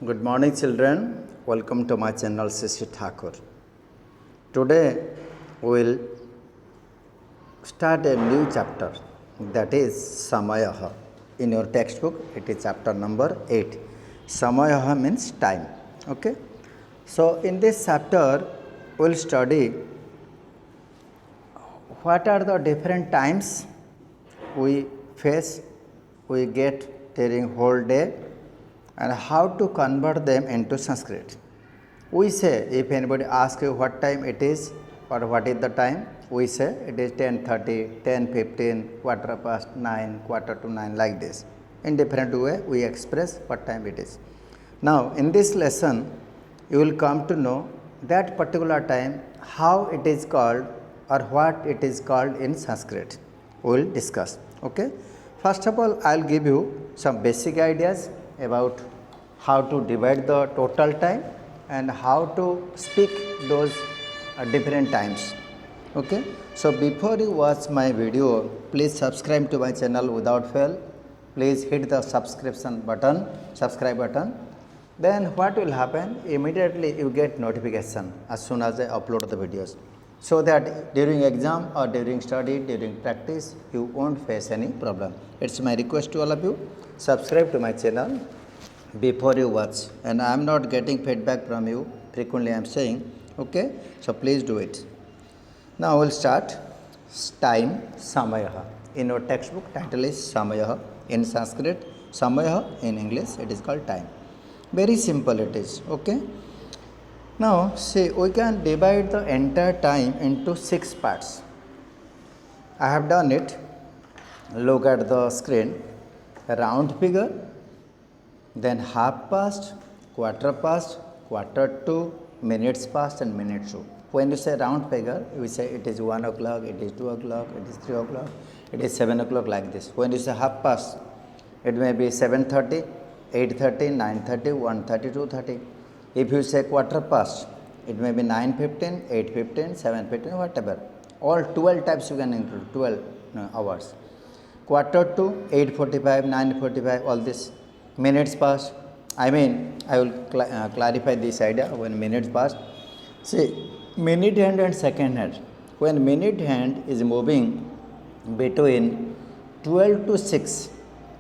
Good morning, children. Welcome to my channel, Shishi Thakur. Today, we will start a new chapter, that is Samayaha. In your textbook, it is chapter number 8. Samayaha means time. Okay. So, in this chapter, we will study what are the different times we face, we get during whole day, and how to convert them into Sanskrit. We say, if anybody asks you what time it is or what is the time, we say it is 10:30, 10:15, quarter past 9, quarter to 9, like this. In different way, we express what time it is. Now, in this lesson, you will come to know that particular time, how it is called or what it is called in Sanskrit. We will discuss. Okay. First of all, I will give you some basic ideas about how to divide the total time and how to speak those different times. Okay. So, before you watch my video, please subscribe to my channel without fail. Please hit the subscribe button. Then what will happen? Immediately you get notification as soon as I upload the videos, so that during exam or during study, during practice, you won't face any problem. It's my request to all of you, subscribe to my channel before you watch, and I am not getting feedback from you frequently, I am saying. Okay, so please do it. Now we'll start. Time, Samayaha. In your textbook, title is Samayaha. In Sanskrit, Samayaha. In English, it is called time. Very simple it is. Okay. Now, see, we can divide the entire time into 6 parts. I have done it. Look at the screen. Round figure, then half past, quarter past, quarter to, minutes past, and minutes to. When you say round figure, we say it is 1 o'clock, it is 2 o'clock, it is 3 o'clock, it is 7 o'clock, like this. When you say half past, it may be 7:30, 8:30, 9:30, 1:30, 2:30. If you say quarter past, it may be 9:15, 8:15, 7:15, whatever. All 12 types you can include, 12 hours. Quarter to, 8:45, 9:45, all this. Minutes past, I will clarify this idea when minutes past. See, minute hand and second hand. When minute hand is moving between 12 to 6,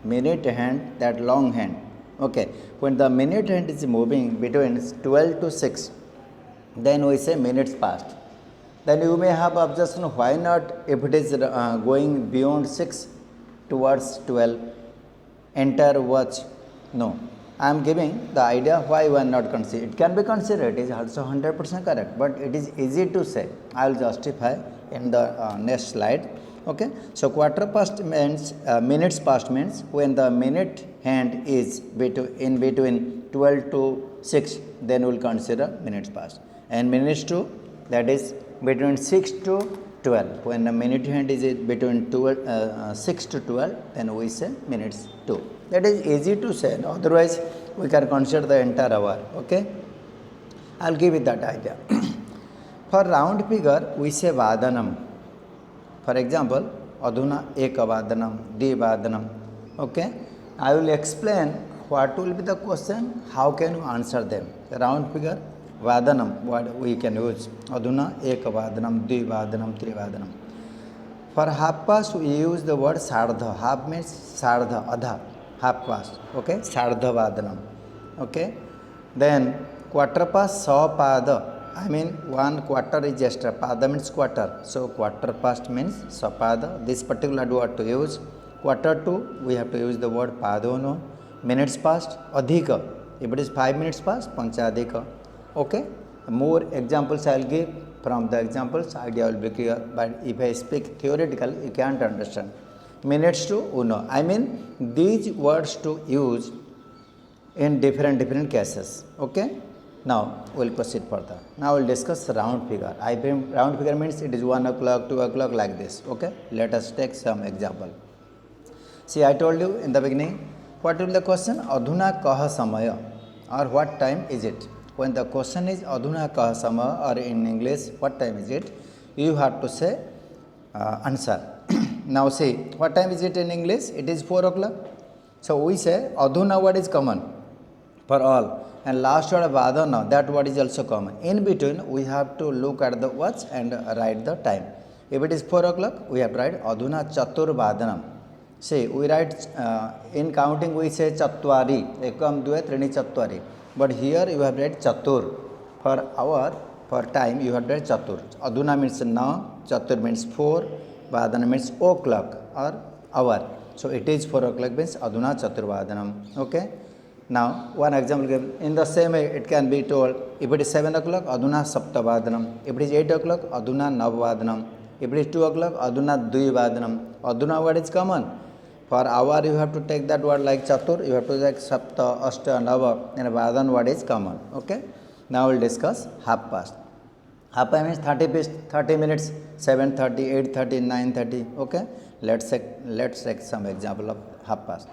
minute hand, that long hand. Okay, when the minute hand is moving between 12 to 6, then we say minutes past. Then you may have objection, why not if it is going beyond 6 towards 12, entire watch? No, I am giving the idea why we are not considered. It can be considered, it is also 100% correct, but it is easy to say. I will justify in the next slide. Okay, so quarter past means minutes past means when the minute hand is in between 12 to 6, then we will consider minutes past. And minutes to, that is between 6 to 12. When the minute hand is between 6 to 12, then we say minutes to. That is easy to say. Otherwise, we can consider the entire hour. Okay, I will give you that idea. For round figure, we say vadanam. For example, adhuna ekavadanam, divadanam. Okay, I will explain what will be the question, how can you answer them. Round figure, vadanam, what we can use. Adhuna ekavadanam, divadanam, trivadanam. For half past, we use the word sardha. Half means sardha, adha, half past. Okay, sardha vadanam. Okay, then quarter past, sapada. 1 quarter is extra. Pada means quarter. So, quarter past means sapada. This particular word to use. Quarter to, we have to use the word padono. Minutes past, adhika. If it is 5 minutes past, panchadhika. Okay. More examples I will give. From the examples, idea will be clear. But if I speak theoretically, you can't understand. Minutes to uno. These words to use in different cases. Okay. Now, we will proceed further. Now, we will discuss round figure. Round figure means it is 1 o'clock, 2 o'clock, like this. Okay. Let us take some example. See, I told you in the beginning, what will be the question? Adhuna kaha samaya, or what time is it? When the question is adhuna kaha samaya, or in English, what time is it? You have to say answer. Now, see, what time is it in English? It is 4 o'clock. So, we say adhuna, what is common for all? and last word vadana, that word is also common. In between we have to look at the watch and write the time. If it is 4 o'clock, we have to write adhuna chatur vadanam. See, we write in counting we say chatwari, ekam dve trini chatwari, but here you have to write chatur. For hour, for time you have to write chatur. Adhuna means now, chatur means 4, vadana means o'clock or hour. So it is 4 o'clock means adhuna chatur vadanam. Okay. Now one example given. In the same way it can be told, if it is 7 o'clock adhuna saptavadanam, if it is 8 o'clock adhuna navavadanam, if it is 2 o'clock adhuna dvivadanam. Adhuna word is common. For hour you have to take that word like chatur, you have to take sapta, ashta, nava, and vadan word is common. Okay. Now we will discuss half past. Half past means 30 minutes, 7:30, 8:30, 9:30. Okay. Let's take some example of half past.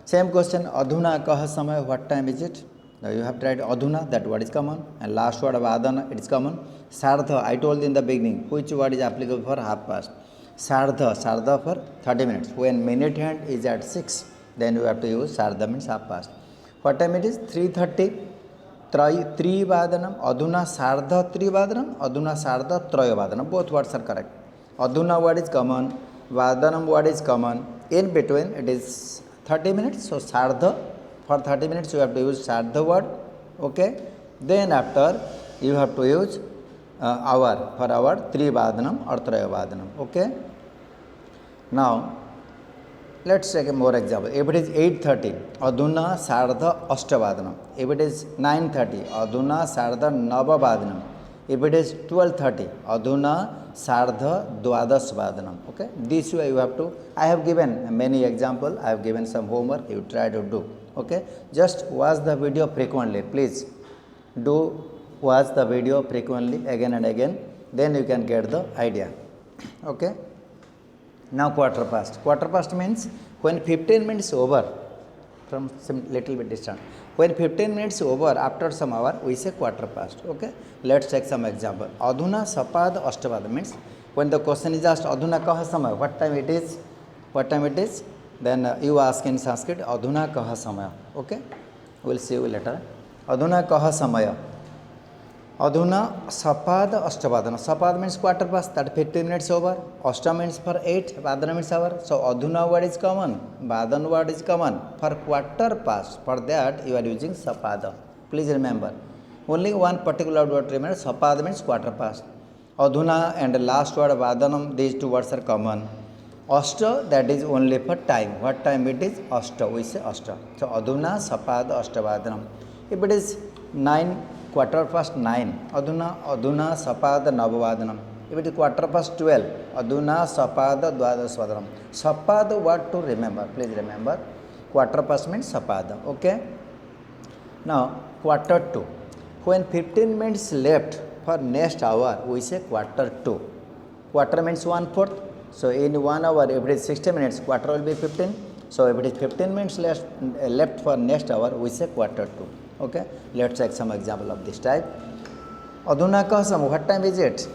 Same question, adhuna kah samay, what time is it? Now you have to write adhuna, that word is common, and last word of adana, it is common. Sardha, I told in the beginning, which word is applicable for half past? Sardha for 30 minutes. When minute hand is at 6, then you have to use sardha means half past. What time it is? 3:30, trivadanam, adhuna sardha trivadanam, adhuna sardha trayavadanam. Both words are correct. Adhuna word is common, vadanam word is common. In between it is 30 minutes, so sardha, for 30 minutes you have to use sardha word. Okay. Then after you have to use hour, for hour trivadanam or trayavadanam. Okay. Now let's take a more example. If it is 8:30 adhuna sardha ashtavadanam, if it is 9:30 adhuna sardha navavadanam, if it is 12:30 adhuna sardha dvadas vadanam. Okay, this way you have to, I have given many example, I have given some homework, you try to do. Okay, just watch the video frequently, please do watch the video frequently again and again, then you can get the idea. Okay. Now quarter past means when 15 minutes over, from some little bit distant, when 15 minutes over after some hour we say quarter past. Okay, let's take some example. Adhuna sapad ashtavad means when the question is asked adhuna kah samay, what time it is, then you ask in Sanskrit adhuna kah samaya. Okay, we'll see you later. Adhuna kah samaya, adhuna sapad ashtavadana. Sapad means quarter past, that 15 minutes over. Ashta means for 8, vadana means hour. So adhuna word is common, vadan word is common. For quarter past, for that you are using sapada. Please remember, only one particular word remember. Sapada means quarter past. Adhuna and last word vadanam, these two words are common. Ashta, that is only for time. What time it is? Ashta, we say ashta. So adhuna sapada ashtavadanam. If it is 9, quarter past 9, adhuna sapada navavadanam. If it is quarter past 12, adhuna sapada dvadasvadanam. Sapada what to remember? Please remember, quarter past means sapada. Okay. Now quarter to, when 15 minutes left for next hour we say quarter to. Quarter means 1/4. So in 1 hour, if it is 60 minutes, quarter will be 15. So if it is 15 minutes left for next hour, we say quarter to. Okay, let's take some example of this type. Adhuna kah samay, what time is it?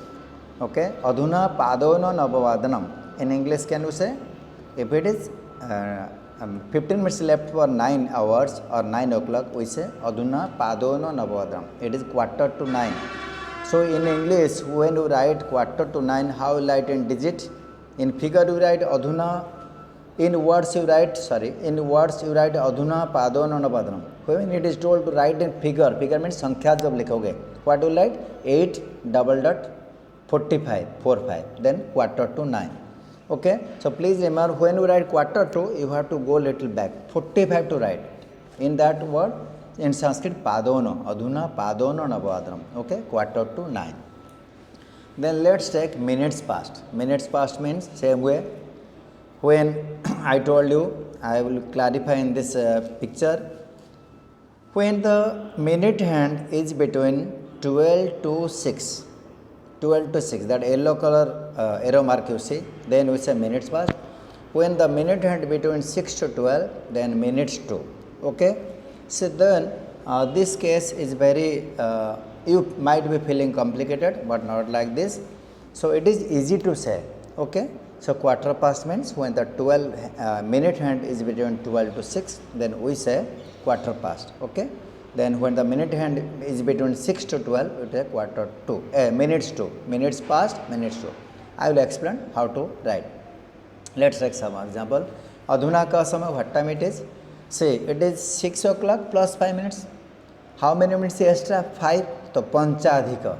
Okay, adhuna padona navavadanam. In English, can you say? If it is 15 minutes left for 9 hours or 9 o'clock, we say adhuna padona navavadanam. It is quarter to 9. So in English, when you write quarter to 9, how you write in digit? In figure you write adhuna. In words you write adhuna padona navavadanam. When it is told to write in figure means sankhya jab likhoge, what you write? 8:45, then quarter to 9. Okay, so please remember, when you write quarter to, you have to go little back, 45 to write. In that word, in Sanskrit, padono, adhuna padono navavadanam. Okay, quarter to 9. Then let's take minutes past. Minutes past means same way. When I told you, I will clarify in this picture. When the minute hand is between 12 to 6, that yellow color arrow mark you see, then we say minutes past. When the minute hand between 6 to 12, then minutes to. Okay, so then this case is very, you might be feeling complicated, but not like this. So it is easy to say. Okay, so quarter past means when the 12 minute hand is between 12 to 6, then we say quarter past. Okay, Then when the minute hand is between 6 to 12, it is quarter to, minutes to, minutes past, minutes to. I will explain how to write. Let's take some example. Adhuna ka samay, what time it is? Say it is 6 o'clock plus 5 minutes. How many minutes extra? 5. तो पंचाधिक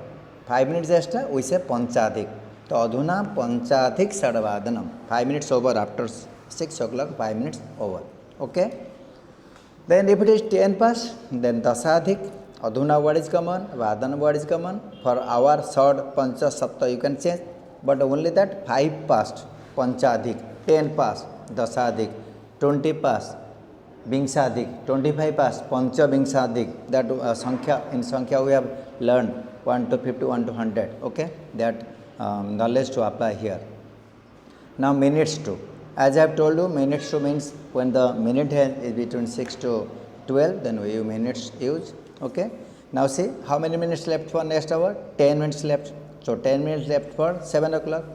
5 minutes extra, we say पंचाधिक. तो अधुना पंचाधिक षड्वादनम. 5 minutes over after 6 o'clock, 5 minutes over. Okay. Then if it is 10 past, then dasadhik. Adhuna word is common, vadan word is common. For hour, short, pancha, sapta you can change. But only that 5 past, panchadhik. 10 past, dasadhik. 20 past, Bingsadhik. 25 past, Pancha Bingsadhik. That Sankhya, in Sankhya we have learned 1 to 50, 1 to 100. Okay, that knowledge to apply here. Now minutes to. As I have told you, minutes to means when the minute hand is between 6 to 12, then we use minutes use. Okay. Now see how many minutes left for next hour? 10 minutes left. So 10 minutes left for 7 o'clock.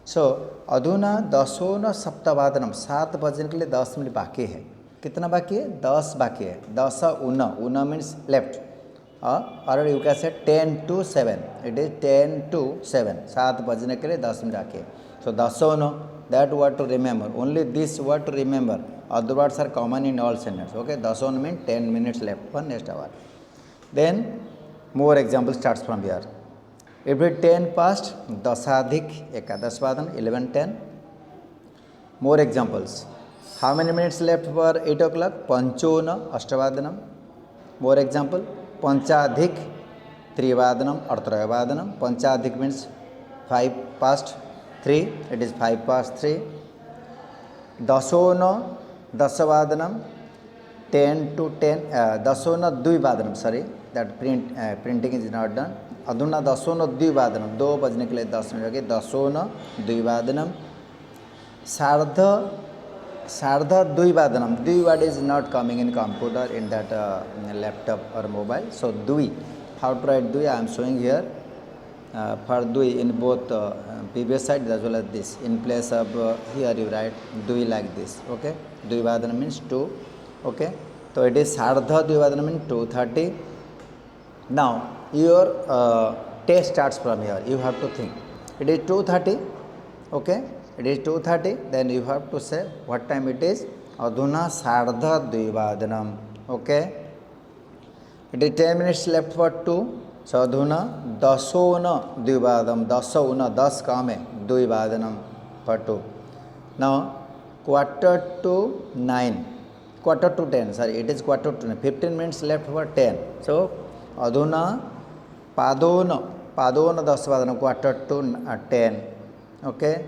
So अधुना दशोन सप्तवादनम 7 बजने के लिए 10 minute बाकी है. कितना बाकी है? 10 बाकी है. 10 una means left. Or you can say 10 to 7. It is 10 to 7. 7 बजने के लिए 10 मिनट बाकी है. So दशोन, that word to remember. Only this word to remember. Other words are common in all sentences. Okay, दशोन means 10 minutes left for next hour. Then more example starts from here. If it 10 past, dasadhik ekadashvadan, 11:10. More examples. How many minutes left for 8 o'clock? Panchona ashtavadanam. More example. Panchadhik trivadanam or trayavadanam. Panchadhik means 5 past 3. It is 5 past 3. Dasona dasavadanam. 10 to 10. Dasona dvivadanam. Sorry, that printing is not done. अधुना दशोन द्विवादनम 2 बजने के लिए 10 minute लगे. दशोन द्विवादनम. सार्ध द्विवादनम. द्वि word is not coming in computer in that laptop or mobile. So dvi. How to write dvi? I am showing here. For dvi in both previous side as well as this. In place of here you write dvi like this. Okay. Dvivadanam means 2. Okay. So it is sardha dvivadanam means 2:30. Now your test starts from here. You have to think. It is 2:30. Okay. It is 2:30. Then you have to say what time it is. Adhuna sardha dvivadanam. Okay. It is 10 minutes left for 2. So adhuna dasona dvivadam. Dasona 10 काम है. Dvivadanam for 2. Now quarter to 9. Quarter to 10. Sorry, it is quarter to 9. 15 minutes left for 10. So adhuna padona 10 vadanam, quarter to 10. Okay.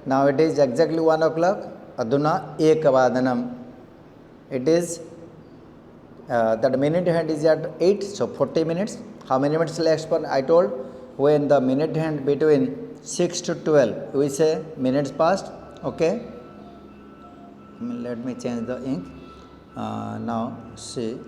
Now it is exactly 1 o'clock. Adhuna ekavadanam. It is that minute hand is at 8. So 40 minutes. How many minutes left for? I told when the minute hand between 6 to 12, we say minutes past. Okay. Let me change the ink. Now see.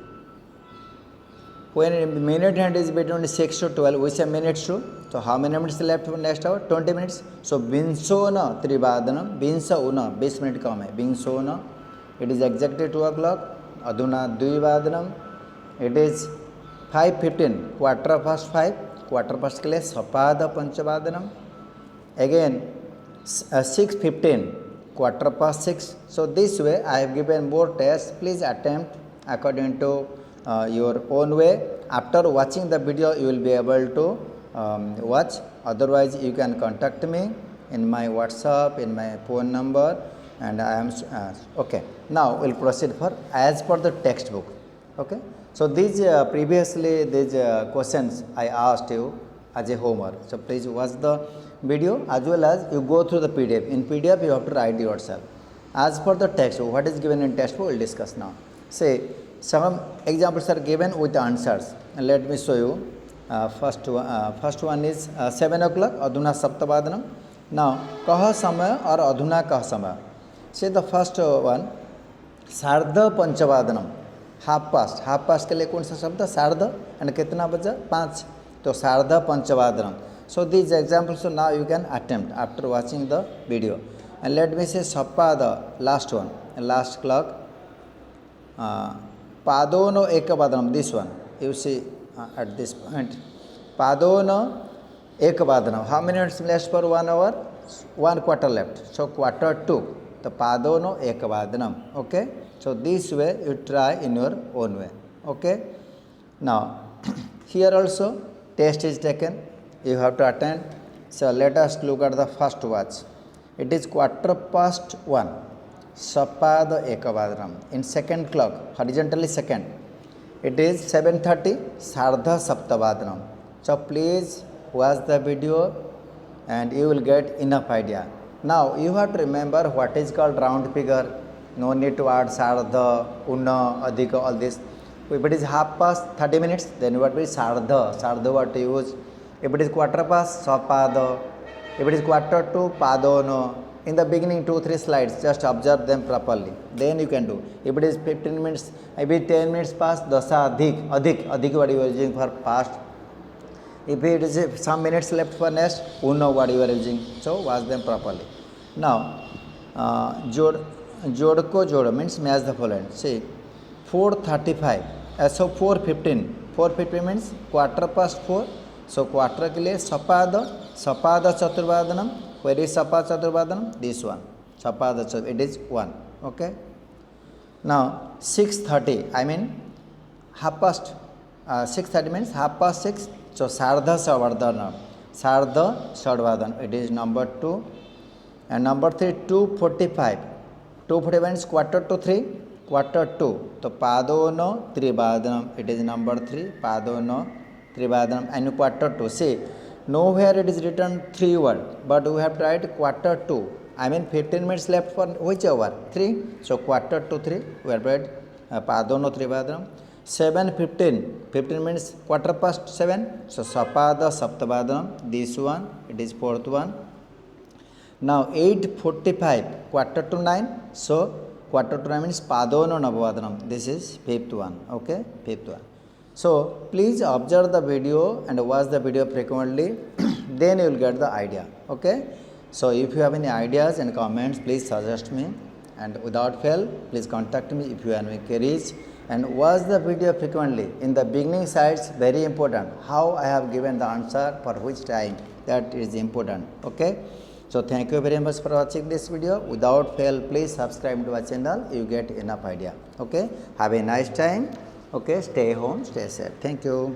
When minute hand is between 6 to 12, we say minutes to. So how many minutes left for next hour? 20 minutes. So binsona trivadanam. Binsa una. 20 minutes काम है. Binsona. It is exactly 2 o'clock. Adhuna dvivadanam. It is 5:15. Quarter past 5. Quarter past के लिए सपाद पंचवादनम. Again 6:15. Quarter past 6. So this way I have given more tests. Please attempt according to your own way. After watching the video you will be able to watch. Otherwise you can contact me in my WhatsApp, in my phone number, and I am okay. Now we'll proceed for as per the textbook. Okay. So these previously these questions I asked you as a homework. So please watch the video as well as you go through the PDF. In PDF you have to write yourself. As per the textbook, what is given in textbook we'll discuss now. Say some examples are given with answers. And let me show you. First one is 7 o'clock. Adhuna saptavadanam. Now कह समय और अधुना कह समय. Say the first one. सार्ध पंचवादनम. Half past के लिए कौन सा शब्द? सार्ध. एंड कितना बजा? 5. तो सार्ध पंचवादनम. So these examples, so now you can attempt after watching the video. And let me say Sappada, last one, last clock. Padono Ekavadanam, this one. You see at this point. Padono Ekavadanam. How many minutes left for 1 hour? 1 quarter left. So quarter 2. The Padono Ekavadanam. Okay. So this way you try in your own way. Okay. Now here also test is taken. You have to attend. So let us look at the first watch. It is 1:15. Sapada Ekavadanam. In second clock, horizontally second. It is 7:30. Sardha Saptavadanam. So please watch the video and you will get enough idea. Now you have to remember what is called round figure. No need to add Sardha, Una, Adhika, all this. If it is 30 minutes, then what will be Sardha? Sardha what to use? If it is quarter past, Sapada. If it is quarter to, Padono. In the beginning 2-3 slides, just observe them properly. Then you can do. If it is 15 minutes, maybe 10 minutes past, Dasa Adhik what you are using for past. If it is some minutes left for next, Uno what you are using. So watch them properly. Now, Jodko Jodo means match the following. See, 4:35. So 4:15. 4:15 means quarter past 4. So quarter के लिए Sapada Chaturvadanam. Where is Sapada Chaturvadanam? This one. Sapada Chaturvadanam. It is 1. Okay. Now 6:30. I mean 6:30 means 6:30. So Sardha Savardhanam. Sardha Savardhanam. It is number 2. And number 3, 2:45. 2:45 means quarter to 3. Quarter 2. So Padono Trivadanam. It is number 3. Padono Trivadanam. And quarter 2. See, nowhere it is written 3 word. But we have to write quarter 2. I mean 15 minutes left for which hour? 3. So quarter to 3. We have to write Padono Trivadanam. 7:15. 15 minutes quarter past 7. So Sapada Saptavadanam. This one. It is 4th one. Now 8:45. Quarter to 9. So quarter to 9 means Padono Navavadanam. This is 5th one. Okay. 5th one. So please observe the video and watch the video frequently. Then you will get the idea. Okay. So if you have any ideas and comments, please suggest me. And without fail, please contact me if you have any queries. And watch the video frequently. In the beginning sides, very important. How I have given the answer for which time, that is important. Okay. So thank you very much for watching this video. Without fail, please subscribe to our channel. You get enough idea. Okay. Have a nice time. Okay. Stay home. Stay safe. Thank you.